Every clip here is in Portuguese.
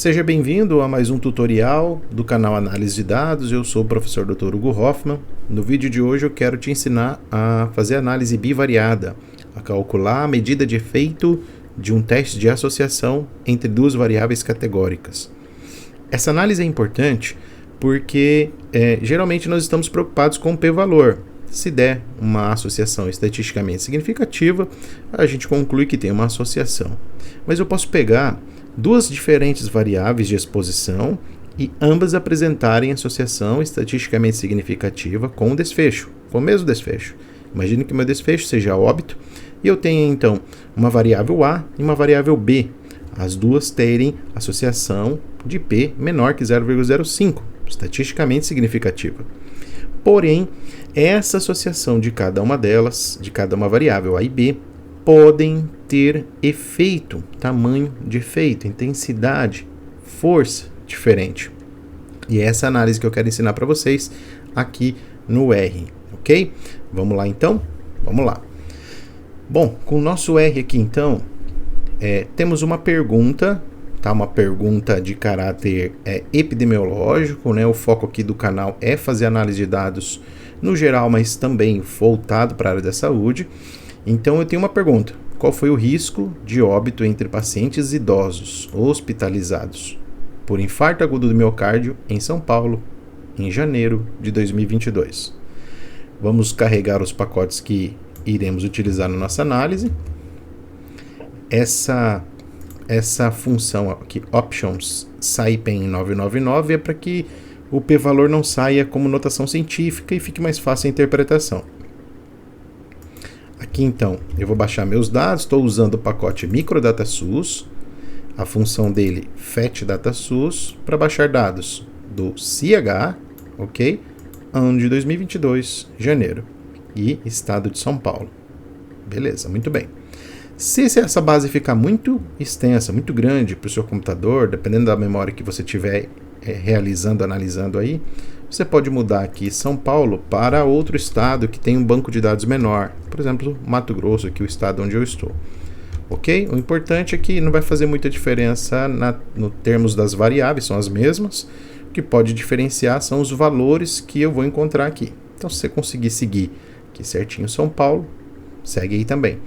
Seja bem-vindo a mais um tutorial do canal Análise de Dados. Eu sou o professor Dr. Hugo Hoffman. No vídeo de hoje eu quero te ensinar a fazer análise bivariada, a calcular a medida de efeito de um teste de associação entre duas variáveis categóricas. Essa análise é importante porque geralmente nós estamos preocupados com o p-valor. Se der uma associação estatisticamente significativa, a gente conclui que tem uma associação. Mas eu posso pegar duas diferentes variáveis de exposição e ambas apresentarem associação estatisticamente significativa com o desfecho, com o mesmo desfecho. Imagine que o meu desfecho seja óbito e eu tenha então uma variável A e uma variável B. As duas terem associação de P menor que 0,05, estatisticamente significativa. Porém, essa associação de cada uma delas, de cada uma variável A e B, podem ter efeito, tamanho de efeito, intensidade, força diferente. E é essa análise que eu quero ensinar para vocês aqui no R, ok? Vamos lá então? Vamos lá. Bom, com o nosso R aqui então, temos uma pergunta, tá? Uma pergunta de caráter epidemiológico, né? O foco aqui do canal é fazer análise de dados no geral, mas também voltado para a área da saúde. Então eu tenho uma pergunta: qual foi o risco de óbito entre pacientes idosos hospitalizados por infarto agudo do miocárdio em São Paulo em janeiro de 2022? Vamos carregar os pacotes que iremos utilizar na nossa análise. Essa função aqui, options SciPen 999, é para que o p-valor não saia como notação científica e fique mais fácil a interpretação. Aqui então, eu vou baixar meus dados, estou usando o pacote MicroDataSUS, a função dele FetDataSUS, para baixar dados do CH, ok? Ano de 2022, janeiro, e estado de São Paulo. Beleza, muito bem. Se essa base ficar muito extensa, muito grande para o seu computador, dependendo da memória que você tiver analisando aí, você pode mudar aqui São Paulo para outro estado que tem um banco de dados menor, por exemplo, Mato Grosso, aqui o estado onde eu estou. Ok? O importante é que não vai fazer muita diferença no termos das variáveis, são as mesmas. O que pode diferenciar são os valores que eu vou encontrar aqui. Então, se você conseguir seguir aqui certinho São Paulo, segue aí também.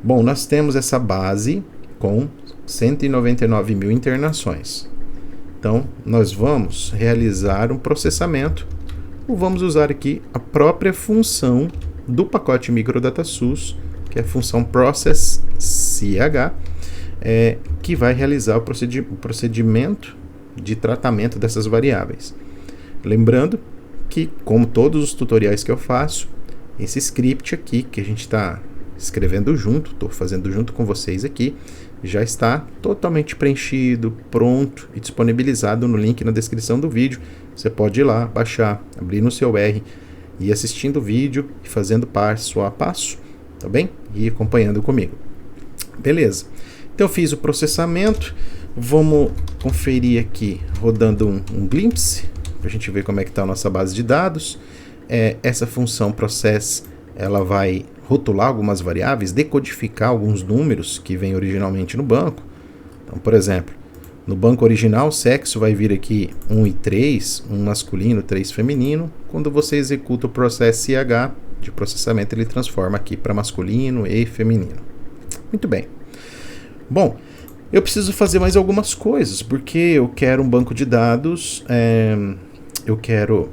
Bom, nós temos essa base com 199 mil internações. Então, nós vamos realizar um processamento, ou vamos usar aqui a própria função do pacote MicroDataSUS, que é a função process.ch, que vai realizar o procedimento de tratamento dessas variáveis. Lembrando que, como todos os tutoriais que eu faço, esse script aqui, que a gente está escrevendo junto, estou fazendo junto com vocês aqui, já está totalmente preenchido, pronto e disponibilizado no link na descrição do vídeo. Você pode ir lá, baixar, abrir no seu R e ir assistindo o vídeo e fazendo passo a passo, tá bem? E acompanhando comigo. Beleza. Então eu fiz o processamento, vamos conferir aqui rodando um glimpse, para a gente ver como é que está a nossa base de dados. Essa função process, ela vai rotular algumas variáveis, decodificar alguns números que vêm originalmente no banco. Então, por exemplo, no banco original, sexo vai vir aqui 1 e 3, 1 masculino, 3 feminino. Quando você executa o processo CH de processamento, ele transforma aqui para masculino e feminino. Muito bem. Bom, eu preciso fazer mais algumas coisas, porque eu quero um banco de dados, eu quero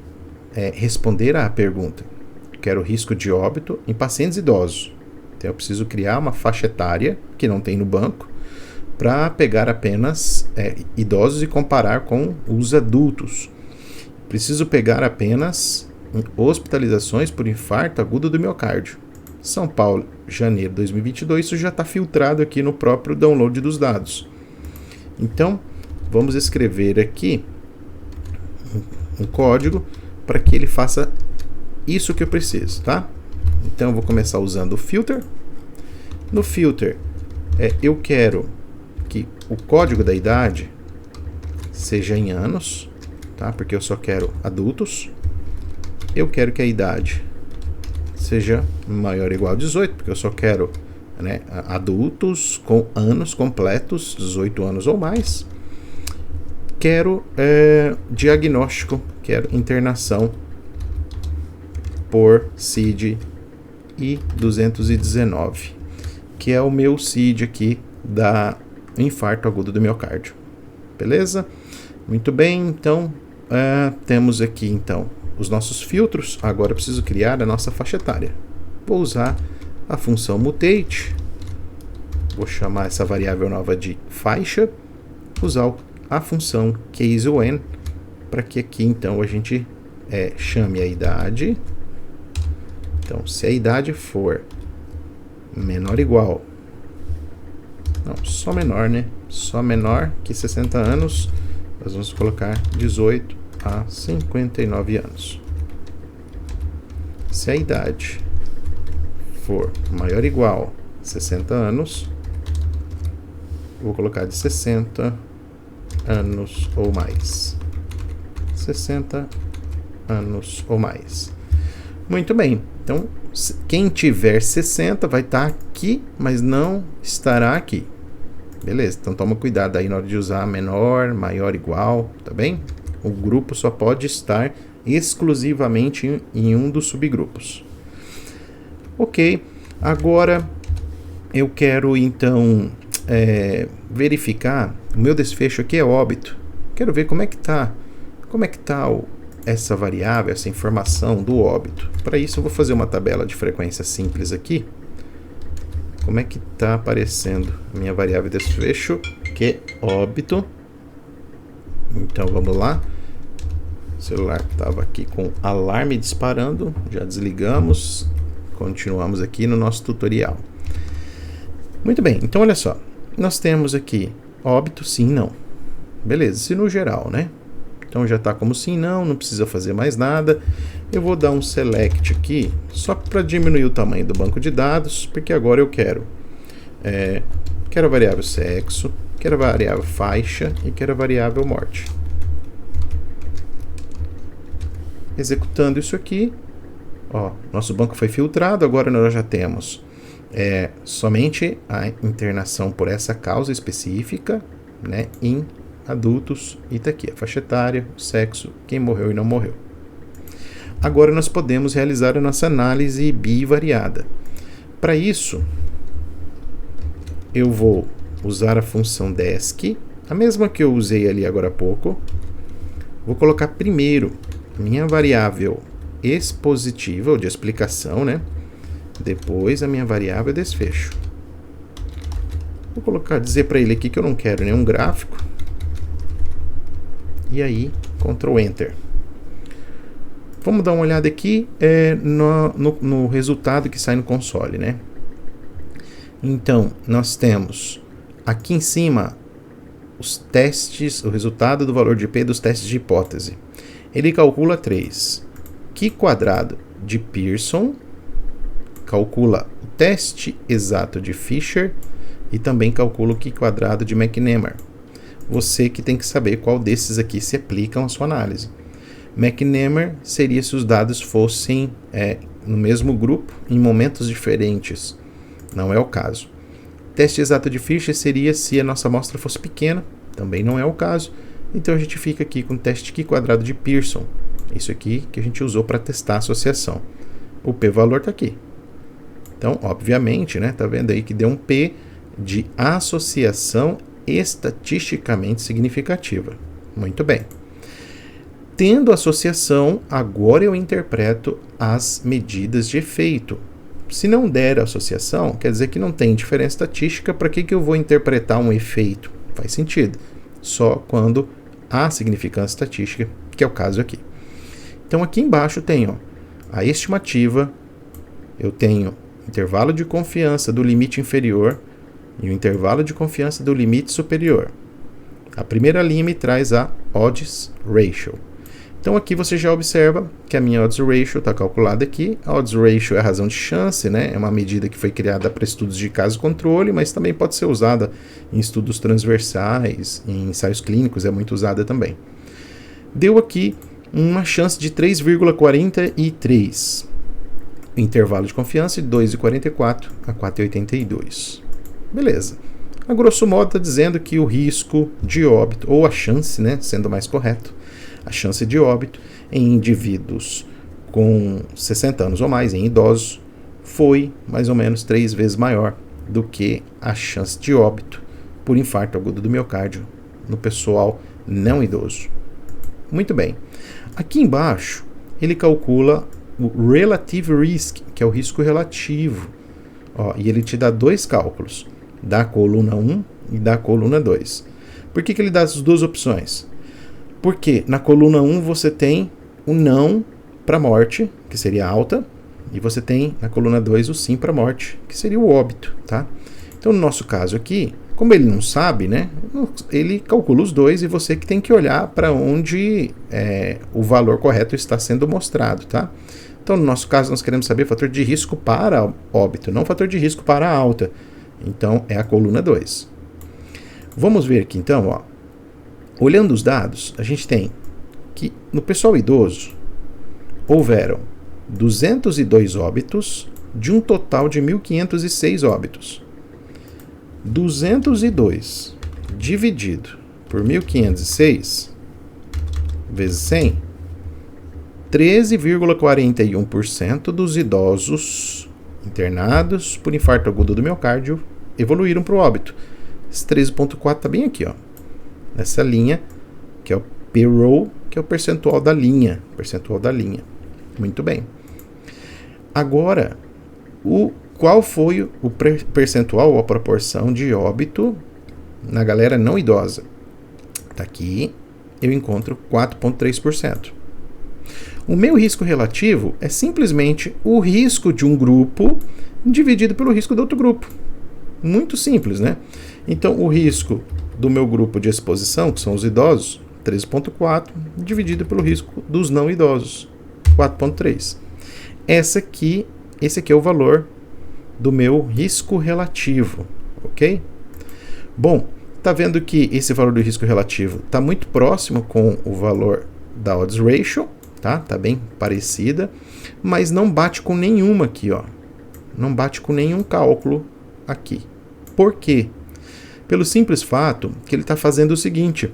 responder à pergunta. Quero risco de óbito em pacientes idosos. Então eu preciso criar uma faixa etária que não tem no banco para pegar apenas idosos e comparar com os adultos. Preciso pegar apenas hospitalizações por infarto agudo do miocárdio. São Paulo, janeiro de 2022, isso já está filtrado aqui no próprio download dos dados. Então, vamos escrever aqui um código para que ele faça isso que eu preciso, tá? Então eu vou começar usando o filter. No filter, eu quero que o código da idade seja em anos, tá? Porque eu só quero adultos. Eu quero que a idade seja maior ou igual a 18, porque eu só quero adultos com anos completos, 18 anos ou mais. quero diagnóstico, quero internação por CID I-219, que é o meu CID aqui da infarto agudo do miocárdio. Beleza? Muito bem, então temos aqui então os nossos filtros. Agora eu preciso criar a nossa faixa etária. Vou usar a função mutate, vou chamar essa variável nova de faixa, usar a função caseOn para que aqui então a gente chame a idade. Então, se a idade for menor ou igual, não, só menor, né? Só menor que 60 anos, nós vamos colocar 18 a 59 anos. Se a idade for maior ou igual a 60 anos, vou colocar de 60 anos ou mais. 60 anos ou mais. Muito bem. Então, quem tiver 60 vai estar aqui, mas não estará aqui. Beleza, então toma cuidado aí na hora de usar menor, maior, igual, tá bem? O grupo só pode estar exclusivamente em um dos subgrupos. Ok, agora eu quero então verificar, o meu desfecho aqui é óbito. Quero ver como é que tá essa variável, essa informação do óbito. Para isso eu vou fazer uma tabela de frequência simples aqui. Como é que está aparecendo a minha variável de desfecho, que é óbito. Então vamos lá. O celular estava aqui com alarme disparando, já desligamos, continuamos aqui no nosso tutorial. Muito bem, então olha só, nós temos aqui óbito, sim, não. Beleza, se no geral, né? Então já está como sim, não precisa fazer mais nada. Eu vou dar um select aqui, só para diminuir o tamanho do banco de dados, porque agora eu quero a variável sexo, quero a variável faixa e quero a variável morte. Executando isso aqui, ó, nosso banco foi filtrado, agora nós já temos somente a internação por essa causa específica, né, em adultos, e tá aqui a faixa etária, o sexo, quem morreu e não morreu. Agora nós podemos realizar a nossa análise bivariada. Para isso, eu vou usar a função desc, a mesma que eu usei ali agora há pouco. Vou colocar primeiro minha variável expositiva, ou de explicação, né? Depois a minha variável desfecho. Vou dizer para ele aqui que eu não quero nenhum gráfico. E aí, Ctrl Enter. Vamos dar uma olhada aqui no resultado que sai no console, né? Então, nós temos aqui em cima os testes, o resultado do valor de P dos testes de hipótese. Ele calcula 3. Q² de Pearson, calcula o teste exato de Fisher e também calcula o Q² de McNemar. Você que tem que saber qual desses aqui se aplicam à sua análise. McNemar seria se os dados fossem no mesmo grupo, em momentos diferentes. Não é o caso. Teste exato de Fisher seria se a nossa amostra fosse pequena. Também não é o caso. Então a gente fica aqui com o teste Q² de Pearson. Isso aqui que a gente usou para testar a associação. O p-valor está aqui. Então, obviamente, né, tá vendo aí que deu um P de associação estatisticamente significativa. Muito bem. Tendo associação, agora eu interpreto as medidas de efeito. Se não der associação, quer dizer que não tem diferença estatística. Para que eu vou interpretar um efeito? Faz sentido. Só quando há significância estatística, que é o caso aqui. Então aqui embaixo tem a estimativa, eu tenho intervalo de confiança do limite inferior e o intervalo de confiança do limite superior. A primeira linha me traz a odds ratio. Então aqui você já observa que a minha odds ratio está calculada aqui. A odds ratio é a razão de chance, né? É uma medida que foi criada para estudos de caso-controle, mas também pode ser usada em estudos transversais, em ensaios clínicos, é muito usada também. Deu aqui uma chance de 3,43. Intervalo de confiança de 2,44 a 4,82. Beleza. A grosso modo está dizendo que o risco de óbito, ou a chance, né, sendo mais correto, a chance de óbito em indivíduos com 60 anos ou mais, em idosos, foi mais ou menos 3 vezes maior do que a chance de óbito por infarto agudo do miocárdio no pessoal não idoso. Muito bem. Aqui embaixo, ele calcula o relative risk, que é o risco relativo. Ó, e ele te dá 2 cálculos, da coluna 1 e da coluna 2. Por que ele dá as 2 opções? Porque na coluna 1 você tem o não para morte, que seria alta, e você tem na coluna 2 o sim para morte, que seria o óbito, tá? Então no nosso caso aqui, como ele não sabe, né, ele calcula os 2 e você que tem que olhar para onde o valor correto está sendo mostrado, tá? Então no nosso caso nós queremos saber fator de risco para óbito, não fator de risco para alta. Então é a coluna 2. Vamos ver aqui então, ó. Olhando os dados, a gente tem que no pessoal idoso houveram 202 óbitos de um total de 1.506 óbitos. 202 dividido por 1.506 vezes 100, 13,41% dos idosos internados por infarto agudo do miocárdio evoluíram para o óbito. Esse 13,4 está bem aqui, ó, nessa linha, que é o P-row, que é o percentual da linha. Muito bem. Agora, qual foi o percentual ou a proporção de óbito na galera não idosa? Está aqui, eu encontro 4,3%. O meu risco relativo é simplesmente o risco de um grupo dividido pelo risco do outro grupo. Muito simples, né? Então, o risco do meu grupo de exposição, que são os idosos, 13,4, dividido pelo risco dos não idosos, 4,3. Esse aqui é o valor do meu risco relativo, ok? Bom, tá vendo que esse valor do risco relativo está muito próximo com o valor da odds ratio, tá? Tá bem parecida, mas não bate com nenhuma aqui, ó. Não bate com nenhum cálculo aqui. Por quê? Pelo simples fato que ele está fazendo o seguinte: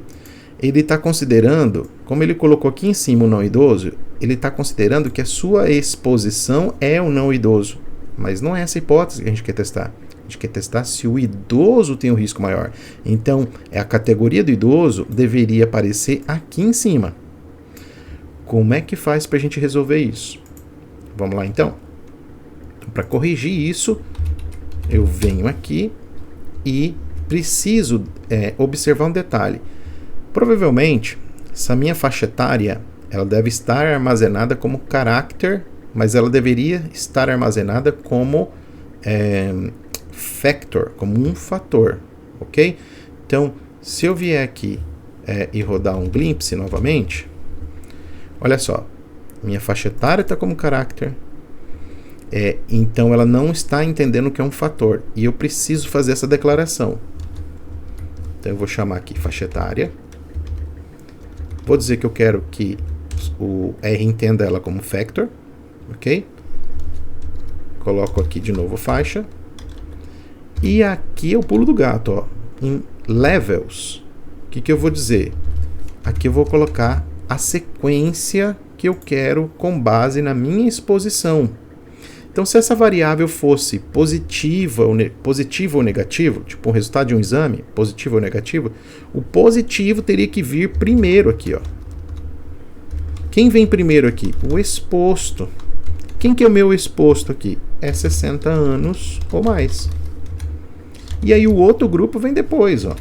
ele está considerando, como ele colocou aqui em cima o não idoso, ele está considerando que a sua exposição é o não idoso. Mas não é essa hipótese que a gente quer testar. A gente quer testar se o idoso tem um risco maior. Então, a categoria do idoso deveria aparecer aqui em cima. Como é que faz para a gente resolver isso? Vamos lá, então. Para corrigir isso, eu venho aqui e preciso observar um detalhe. Provavelmente, essa minha faixa etária, ela deve estar armazenada como character, mas ela deveria estar armazenada como factor, como um fator, ok? Então, se eu vier aqui e rodar um glimpse novamente, olha só, minha faixa etária está como character, então ela não está entendendo o que é um fator, e eu preciso fazer essa declaração. Então eu vou chamar aqui faixa etária, vou dizer que eu quero que o R entenda ela como factor, ok? Coloco aqui de novo faixa. E aqui é o pulo do gato, ó. Em levels, o que eu vou dizer? Aqui eu vou colocar a sequência que eu quero com base na minha exposição. Então, se essa variável fosse positiva ou negativo, tipo um resultado de um exame, positivo ou negativo, o positivo teria que vir primeiro aqui, ó. Quem vem primeiro aqui? O exposto. Quem que é o meu exposto aqui? É 60 anos ou mais. E aí o outro grupo vem depois, ó,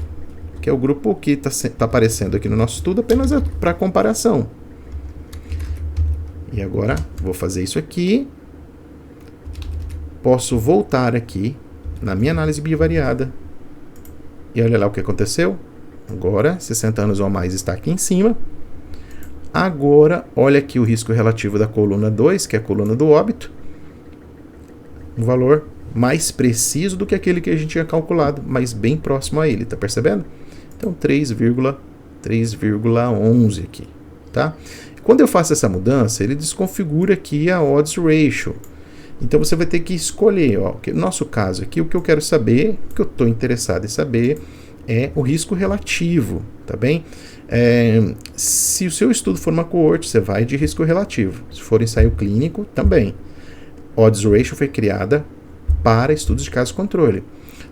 que é o grupo que está aparecendo aqui no nosso estudo apenas para comparação. E agora vou fazer isso aqui. Posso voltar aqui na minha análise bivariada e olha lá o que aconteceu. Agora 60 anos ou mais está aqui em cima. Agora, olha aqui o risco relativo da coluna 2, que é a coluna do óbito. Um valor mais preciso do que aquele que a gente tinha calculado, mas bem próximo a ele, tá percebendo? Então, 3,11 aqui, tá? Quando eu faço essa mudança, ele desconfigura aqui a odds ratio. Então você vai ter que escolher, ó, no nosso caso aqui, o que eu quero saber, o que eu estou interessado em saber é o risco relativo, tá bem? Se o seu estudo for uma coorte, você vai de risco relativo. Se for ensaio clínico, também. Odds ratio foi criada para estudos de caso controle.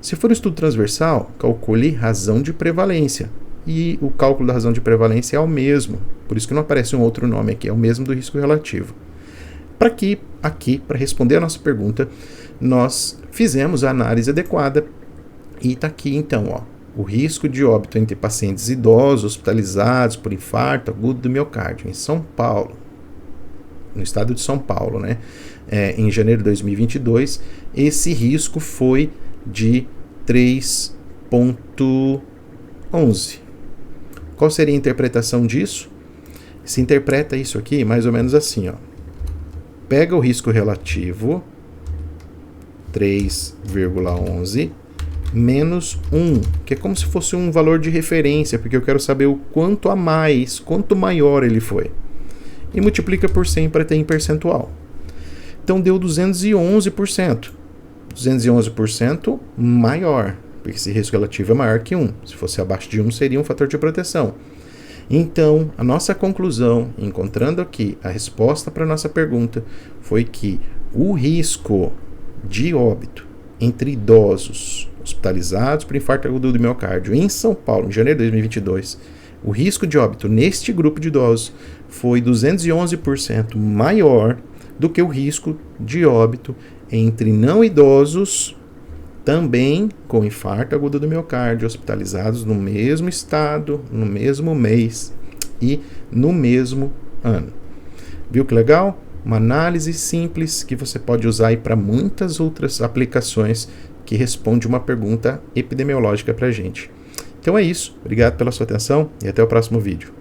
Se for estudo transversal, calcule razão de prevalência. E o cálculo da razão de prevalência é o mesmo. Por isso que não aparece um outro nome aqui, é o mesmo do risco relativo. Para aqui, para responder a nossa pergunta, nós fizemos a análise adequada e está aqui então, ó, o risco de óbito entre pacientes idosos hospitalizados por infarto agudo do miocárdio em São Paulo, no estado de São Paulo, né? Em janeiro de 2022, esse risco foi de 3,11. Qual seria a interpretação disso? Se interpreta isso aqui mais ou menos assim, ó. Pega o risco relativo, 3,11, menos 1, que é como se fosse um valor de referência, porque eu quero saber o quanto a mais, quanto maior ele foi. E multiplica por 100 para ter em percentual. Então deu 211%. 211% maior, porque esse risco relativo é maior que 1. Se fosse abaixo de 1, seria um fator de proteção. Então, a nossa conclusão, encontrando aqui a resposta para a nossa pergunta, foi que o risco de óbito entre idosos hospitalizados por infarto agudo do miocárdio em São Paulo, em janeiro de 2022, o risco de óbito neste grupo de idosos foi 211% maior do que o risco de óbito entre não idosos também com infarto agudo do miocárdio, hospitalizados no mesmo estado, no mesmo mês e no mesmo ano. Viu que legal? Uma análise simples que você pode usar aí para muitas outras aplicações que responde uma pergunta epidemiológica para a gente. Então é isso. Obrigado pela sua atenção e até o próximo vídeo.